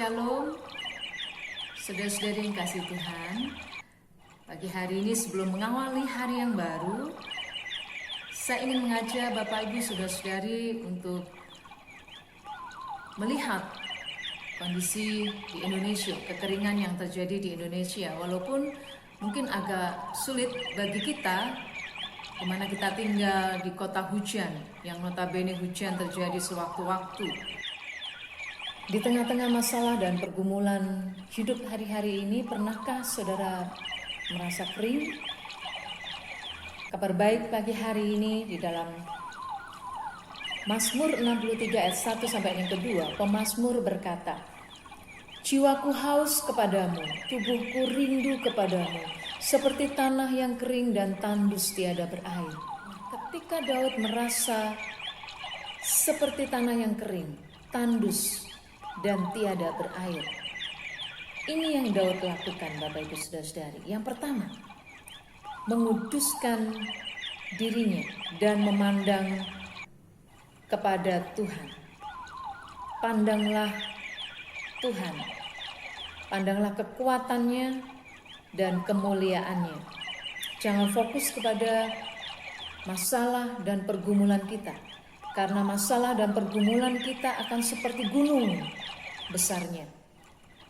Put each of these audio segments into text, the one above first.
Shalom, saudara-saudari yang kasih Tuhan. Pagi hari ini sebelum mengawali hari yang baru, saya ingin mengajak Bapak Ibu saudara-saudari untuk melihat kondisi di Indonesia, kekeringan yang terjadi di Indonesia. Walaupun mungkin agak sulit bagi kita, di mana kita tinggal di kota hujan, yang notabene hujan terjadi sewaktu-waktu. Di tengah-tengah masalah dan pergumulan hidup hari-hari ini, pernahkah saudara merasa kering? Kabar baik pagi hari ini di dalam Mazmur 63 ayat 1 sampai yang kedua, pemazmur berkata, "Jiwaku haus kepadamu, tubuhku rindu kepadamu, seperti tanah yang kering dan tandus tiada berair." Ketika Daud merasa seperti tanah yang kering, tandus, dan tiada berair, ini yang Daud lakukan, Bapak Ibu Saudara-saudari. Yang pertama, menguduskan dirinya dan memandang kepada Tuhan. Pandanglah Tuhan, pandanglah kekuatannya dan kemuliaannya. Jangan fokus kepada masalah dan pergumulan kita, karena masalah dan pergumulan kita akan seperti gunung besarnya.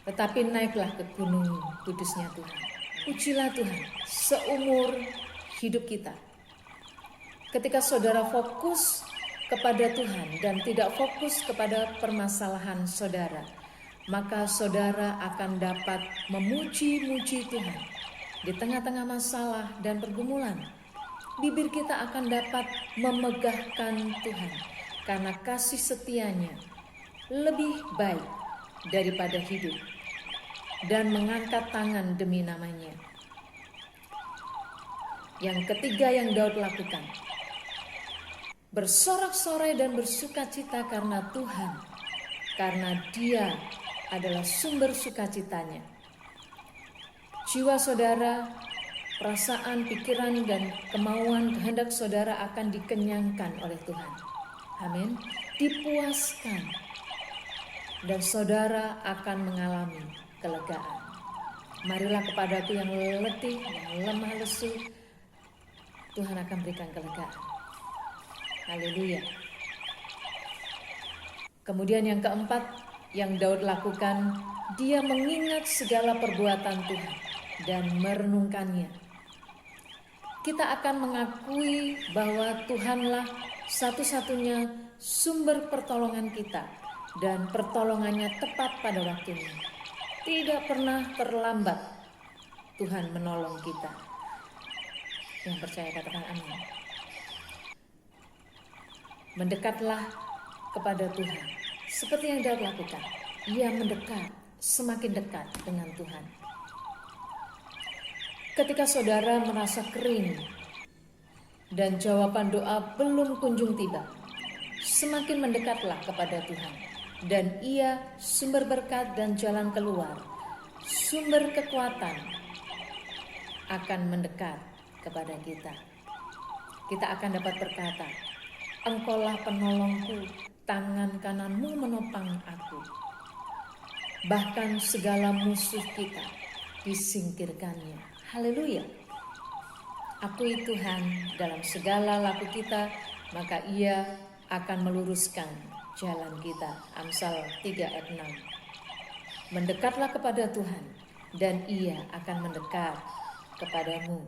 Tetapi naiklah ke gunung kudusnya Tuhan. Pujilah Tuhan seumur hidup kita. Ketika saudara fokus kepada Tuhan dan tidak fokus kepada permasalahan saudara, maka saudara akan dapat memuji-muji Tuhan di tengah-tengah masalah dan pergumulan. Bibir kita akan dapat memegahkan Tuhan, karena kasih setianya lebih baik daripada hidup, dan mengangkat tangan demi namanya. Yang ketiga yang Daud lakukan, bersorak-sorai dan bersukacita karena Tuhan, karena Dia adalah sumber sukacitanya. Jiwa saudara, perasaan, pikiran, dan kemauan kehendak saudara akan dikenyangkan oleh Tuhan. Amin. Dipuaskan. Dan saudara akan mengalami kelegaan. Marilah kepadaku yang letih, yang lemah lesu, Tuhan akan berikan kelegaan. Haleluya. Kemudian yang keempat yang Daud lakukan, dia mengingat segala perbuatan Tuhan dan merenungkannya. Kita akan mengakui bahwa Tuhanlah satu-satunya sumber pertolongan kita, dan pertolongannya tepat pada waktunya. Tidak pernah terlambat Tuhan menolong kita. Yang percaya katakan amin. Mendekatlah kepada Tuhan seperti yang Daud lakukan. Ia mendekat, semakin dekat dengan Tuhan. Ketika saudara merasa kering dan jawaban doa belum kunjung tiba, semakin mendekatlah kepada Tuhan. Dan Ia sumber berkat dan jalan keluar, sumber kekuatan akan mendekat kepada kita. Kita akan dapat berkata, "Engkaulah penolongku, tangan kananmu menopang aku." Bahkan segala musuh kita disingkirkannya. Haleluya. Akui Tuhan dalam segala laku kita, maka Ia akan meluruskan jalan kita. Amsal 3 ayat 6. Mendekatlah kepada Tuhan dan Ia akan mendekat kepadamu.